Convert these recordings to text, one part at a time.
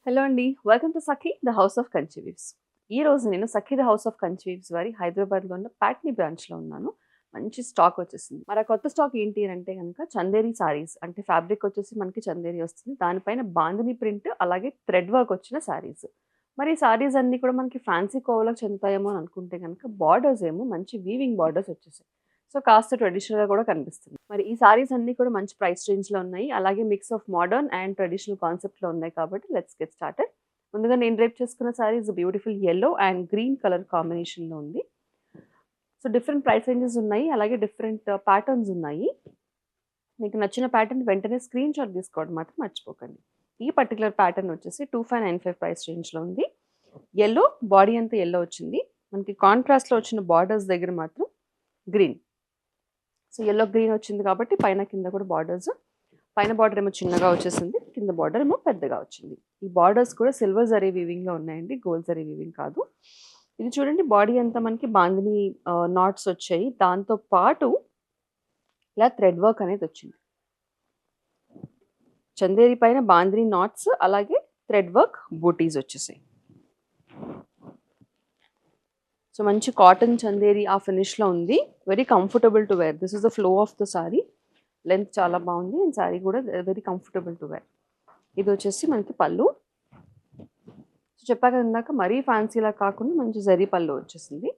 Hello అండి. Welcome to Sakhi the house of Kanchi weaves. ఈ రోజు నేను Sakhi the house of Kanchi weaves వారి హైదరాబాద్లో ఉన్న ప్యాట్నీ బ్రాంచ్లో ఉన్నాను. మంచి స్టాక్ వచ్చేసింది. మరి ఆ కొత్త స్టాక్ ఏంటి అని అంటే కనుక చందేరి సారీస్, అంటే ఫ్యాబ్రిక్ వచ్చేసి మనకి చందేరి వస్తుంది. దానిపైన బాందిని ప్రింట్ అలాగే థ్రెడ్ వర్క్ వచ్చిన సారీస్. మరి ఈ సారీస్ అన్నీ కూడా మనకి ఫ్యాన్సీ కోవలకు చెందుతాయేమో అని అనుకుంటే కనుక బార్డర్స్ ఏమో మంచి వీవింగ్ బార్డర్స్ వచ్చేసాయి. సో కాస్త ట్రెడిషనల్గా కూడా కనిపిస్తుంది. మరి ఈ సారీస్ అన్నీ కూడా మంచి ప్రైస్ రేంజ్లో ఉన్నాయి. అలాగే mix of modern and traditional కాన్సెప్ట్లో ఉన్నాయి. కాబట్టి లెట్స్ గెట్ స్టార్టెడ్. ముందుగా నేను రేప్ చేసుకున్న saris beautiful yellow and green colour కాంబినేషన్లో ఉంది. సో డిఫరెంట్ ప్రైస్ రేంజెస్ ఉన్నాయి. అలాగే డిఫరెంట్ ప్యాటర్న్స్ ఉన్నాయి. మీకు నచ్చిన ప్యాటర్న్ వెంటనే స్క్రీన్ షాట్ తీసుకోవడం మాత్రం మర్చిపోకండి. ఈ పర్టికులర్ ప్యాటర్న్ వచ్చేసి 2595 ప్రైస్ రేంజ్లో ఉంది. యెల్లో, బాడీ అంతా యెల్లో వచ్చింది. మనకి కాంట్రాస్ట్లో వచ్చిన బార్డర్స్ దగ్గర మాత్రం గ్రీన్. సో యెల్లో గ్రీన్ వచ్చింది కాబట్టి పైన కింద కూడా బార్డర్స్, పైన బార్డర్ ఏమో చిన్నగా వచ్చేసింది, కింద బార్డర్ ఏమో పెద్దగా వచ్చింది. ఈ బార్డర్స్ కూడా సిల్వర్ జరీ వీవింగ్లో ఉన్నాయండి, గోల్డ్ జరీ వీవింగ్ కాదు. ఇది చూడండి, బాడీ అంతా మనకి బాందిని నాట్స్ వచ్చాయి. దాంతో పాటు ఇలా థ్రెడ్ వర్క్ అనేది వచ్చింది. చందేరి పైన బాందిని నాట్స్ అలాగే థ్రెడ్ వర్క్ బూటీస్ వచ్చేసాయి. సో మంచి కాటన్ చందేరి ఆ ఫినిష్లో ఉంది. Very comfortable to wear. This is the flow of the sari. Length చాలా బాగుంది అండ్ సారీ కూడా వెరీ కంఫర్టబుల్ టు వేర్. ఇది వచ్చేసి మనకి పళ్ళు. సో చెప్పాక ఇందాక మరీ ఫ్యాన్సీలా కాకుండా మంచి జరీ పళ్ళు వచ్చేసింది.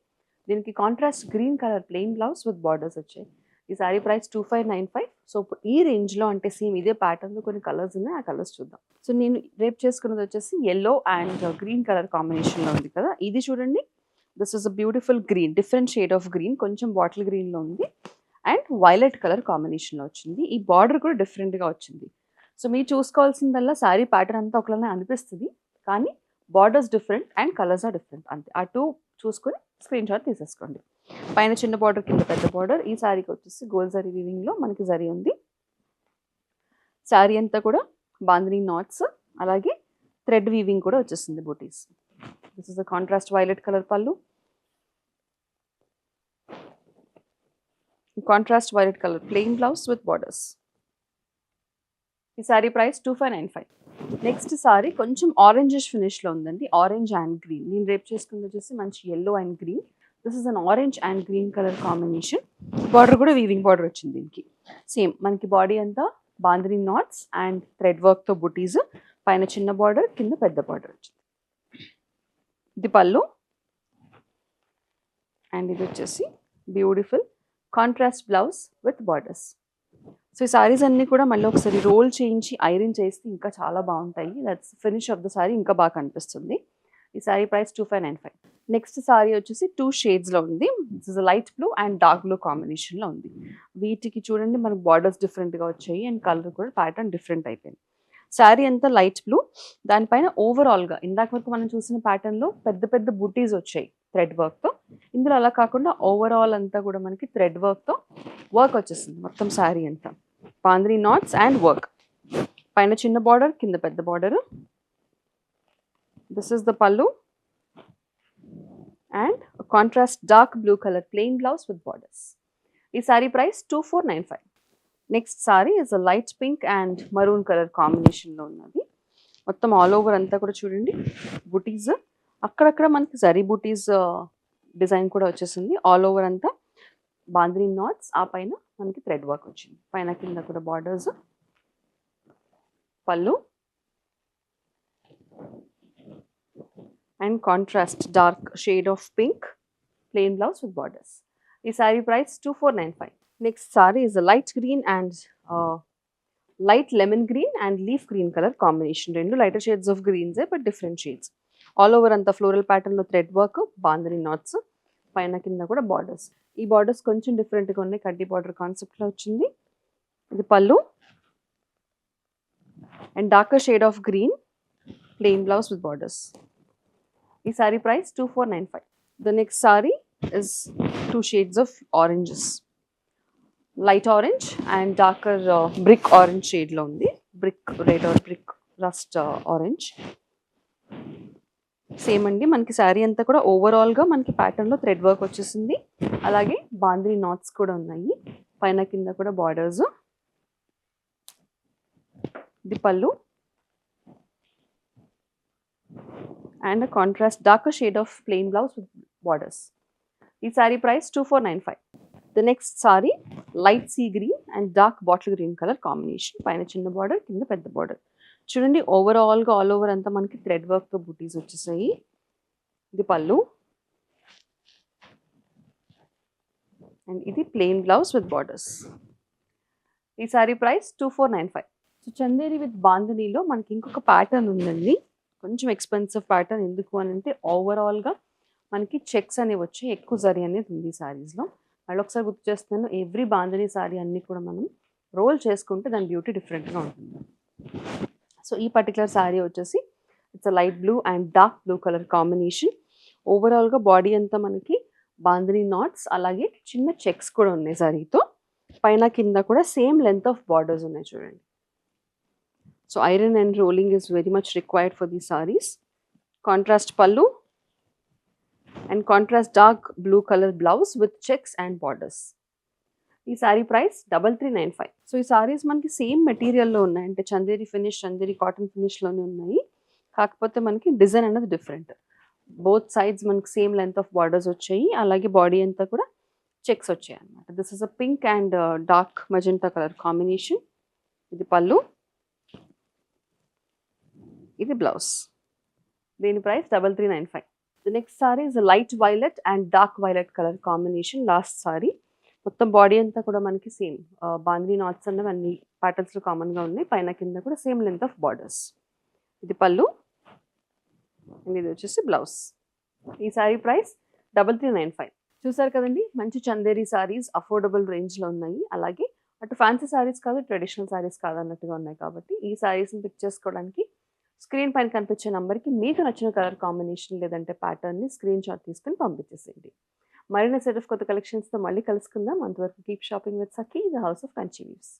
దీనికి contrast green colour plain blouse with borders వచ్చాయి. ఈ సారీ ప్రైస్ 2595. సో ఈ రేంజ్లో అంటే సేమ్ ఇదే ప్యాటర్న్లో కొన్ని కలర్స్ ఉన్నాయి, ఆ కలర్స్ చూద్దాం. సో నేను రేప్ చేసుకున్నది వచ్చేసి ఎల్లో అండ్ గ్రీన్ కలర్ కాంబినేషన్లో ఉంది కదా. ఇది చూడండి, this is a beautiful green, different shade of green, కొంచెం బాటిల్ గ్రీన్లో ఉంది అండ్ వైలెట్ కలర్ కాంబినేషన్లో వచ్చింది. ఈ బార్డర్ కూడా డిఫరెంట్గా వచ్చింది. సో మీరు చూసుకోవాల్సిందల్లా శారీ ప్యాటర్న్ అంతా ఒకలానే అనిపిస్తుంది, కానీ borders different and colours are different అంతే. ఆ టూ చూసుకొని స్క్రీన్ షాట్ తీసేసుకోండి. పైన చిన్న బార్డర్, కింద పెద్ద బార్డర్. ఈ శారీకి వచ్చేసి గోల్డ్ జరీ వీవింగ్లో మనకి జరీ ఉంది. శారీ అంతా కూడా బాందిని నాట్స్ అలాగే థ్రెడ్ వీవింగ్ కూడా వచ్చేసింది బూటీస్. This is the contrast violet colour pallu, contrast violet colour plain blouse with borders. ఈ సారీ ప్రైస్ 2595. నెక్స్ట్ సారీ కొంచెం ఆరెంజిష్ ఫినిష్లో ఉందండి, ఆరెంజ్ అండ్ గ్రీన్. నేను రేప్ చేసుకుంది వచ్చేసి మంచి yellow and green. This is an orange and green colour combination. Border కూడా వీవింగ్ బార్డర్ వచ్చింది దీనికి. సేమ్ మనకి బాడీ అంతా బాందిని నాట్స్ అండ్ థ్రెడ్ వర్క్తో బుటీస్, పైన చిన్న బార్డర్, కింద పెద్ద బార్డర్ వచ్చింది. ఇది పళ్ళు అండ్ ఇది వచ్చేసి beautiful contrast blouse with borders. So ఈ సారీస్ అన్నీ కూడా మళ్ళీ ఒకసారి రోల్ చేయించి ఐరన్ చేస్తే ఇంకా చాలా బాగుంటాయి. That's finish off the sorry ఇంకా బాగా కనిపిస్తుంది. ఈ సారీ ప్రైస్ 2595. నెక్స్ట్ సారీ వచ్చేసి 2 షేడ్స్లో ఉంది. This is light blue and dark blue కాంబినేషన్లో ఉంది. వీటికి చూడండి మనకు బార్డర్స్ డిఫరెంట్గా వచ్చాయి అండ్ కలర్ కూడా ప్యాటర్న్ డిఫరెంట్ అయిపోయింది. శారీ అంతా లైట్ బ్లూ, దానిపైన ఓవరాల్గా ఇందాక వరకు మనం చూసిన ప్యాటర్న్లో పెద్ద పెద్ద బుటీస్ వచ్చాయి థ్రెడ్ వర్క్తో. ఇందులో అలా కాకుండా ఓవరాల్ అంతా కూడా మనకి థ్రెడ్ వర్క్తో వర్క్ వచ్చేసింది. మొత్తం శారీ అంతా బాందిని నాట్స్ అండ్ వర్క్, పైన చిన్న బార్డర్, కింద పెద్ద border. This is the pallu and contrast dark blue colour plain blouse with borders. ఈ sari price 2495. Next sari is a light pink and maroon colour కాంబినేషన్లో ఉన్నది. మొత్తం ఆల్ ఓవర్ అంతా కూడా చూడండి బుటీస్, అక్కడక్కడ మనకి జరీ బుటీస్ డిజైన్ కూడా వచ్చేసింది. ఆల్ ఓవర్ అంతా బాందిని నాట్స్, ఆ పైన మనకి థ్రెడ్ వర్క్ వచ్చింది. పైన కింద కూడా borders, pallu and contrast dark shade of pink plain blouse with borders. ఈ sari price 2495. Next sari is light green and light lemon green and leaf green colour combination. రెండు లైటర్ షేడ్స్ ఆఫ్ గ్రీన్సే but different shades. All over అంతా floral ప్యాటర్న్లో thread work, bandhani knots, పైన కింద కూడా borders. ఈ borders కొంచెం డిఫరెంట్గా ఉన్నాయి, కడ్డీ బార్డర్ కాన్సెప్ట్లో వచ్చింది. ఇది pallu and darker shade of green plain blouse with borders. ఈ sari price 2495. The next sari is 2 shades of oranges, light orange and darker brick orange షేడ్లో ఉంది. Brick red or brick rust orange. Same అండి, మనకి శారీ అంతా కూడా ఓవరాల్గా మనకి ప్యాటర్న్లో థ్రెడ్ వర్క్ వచ్చేసింది. అలాగే బాందిని నాట్స్ కూడా ఉన్నాయి, పైన కింద కూడా బార్డర్స్. ఇది pallu and contrast darker shade of plain blouse with borders. ఈ sari price 2495. The next sari light sea green and dark bottle green colour combination. పైన చిన్న బార్డర్, కింద పెద్ద బార్డర్. చూడండి ఓవరాల్గా ఆల్ ఓవర్ అంతా మనకి థ్రెడ్ వర్క్తో బూటీస్ వచ్చేసాయి. ఇది పళ్ళు అండ్ ఇది ప్లెయిన్ బ్లౌజ్ విత్ బార్డర్స్. ఈ sari price 2495. So Chanderi with బాందినీలో మనకి ఇంకొక ప్యాటర్న్ ఉందండి. కొంచెం ఎక్స్పెన్సివ్ ప్యాటర్న్. ఎందుకు అని అంటే ఓవరాల్గా మనకి చెక్స్ అనేవి వచ్చాయి, ఎక్కువ జరీ అనేది ఉంది ఈ శారీస్లో. మళ్ళీ ఒకసారి గుర్తు చేస్తున్నాను, ఎవ్రీ బాందినీ శారీ అన్నీ కూడా మనం రోల్ చేసుకుంటే దాని బ్యూటీ డిఫరెంట్గా ఉంటుంది. సో ఈ పర్టికులర్ శారీ వచ్చేసి it's light blue and dark blue colour combination. ఓవరాల్గా బాడీ అంతా మనకి బాందినీ నాట్స్, అలాగే చిన్న చెక్స్ కూడా ఉన్నాయి జరీతో. పైన కింద కూడా సేమ్ లెంత్ ఆఫ్ బార్డర్స్ ఉన్నాయి చూడండి. So iron and rolling is very much required for these sarees. Contrast pallu and contrast dark blue color blouse with checks and borders. ఈ సారీ ప్రైస్ 3395. సో ఈ సారీస్ మనకి సేమ్ మెటీరియల్లో ఉన్నాయి, అంటే చందేరి ఫినిష్, చందేరి కాటన్ ఫినిష్లోనే ఉన్నాయి. కాకపోతే మనకి డిజైన్ అనేది డిఫరెంట్. బోత్ సైడ్స్ మనకి సేమ్ లెంత్ ఆఫ్ బార్డర్స్ వచ్చాయి, అలాగే బాడీ అంతా కూడా చెక్స్ వచ్చాయి అనమాట. This is a pink and dark magenta colour combination. ఇది పళ్ళు, ఇది బ్లౌజ్. దీని price 3395. The next sari is light violet and dark violet colour combination. Last sorry మొత్తం బాడీ అంతా కూడా మనకి సేమ్ బాందినీ నాట్స్ అన్నవి అన్ని ప్యాటర్న్స్లో కామన్గా ఉన్నాయి. పైన కింద కూడా సేమ్ లెంత్ ఆఫ్ బార్డర్స్. ఇది పళ్ళు అండ్ ఇది వచ్చేసి బ్లౌజ్. ఈ సారీ ప్రైస్ 3395. చూసారు కదండి, మంచి చందేరి సారీస్ అఫోర్డబుల్ రేంజ్లో ఉన్నాయి. అలాగే అటు ఫ్యాన్సీ సారీస్ కాదు, ట్రెడిషనల్ సారీస్ కాదు అన్నట్టుగా ఉన్నాయి. కాబట్టి ఈ సారీస్ని పిక్ చేసుకోవడానికి స్క్రీన్ పైన కనిపించే నెంబర్కి మీకు నచ్చిన కలర్ కాంబినేషన్ లేదంటే ప్యాటర్న్ని స్క్రీన్ షాట్ తీసుకుని పంపించేసేయండి. మరిన్ని సెట్ ఆఫ్ కొత్త కలెక్షన్స్తో మళ్ళీ కలుసుకుందాం. అంతవరకు keep shopping with Sakhi, the house of Kanchi weaves.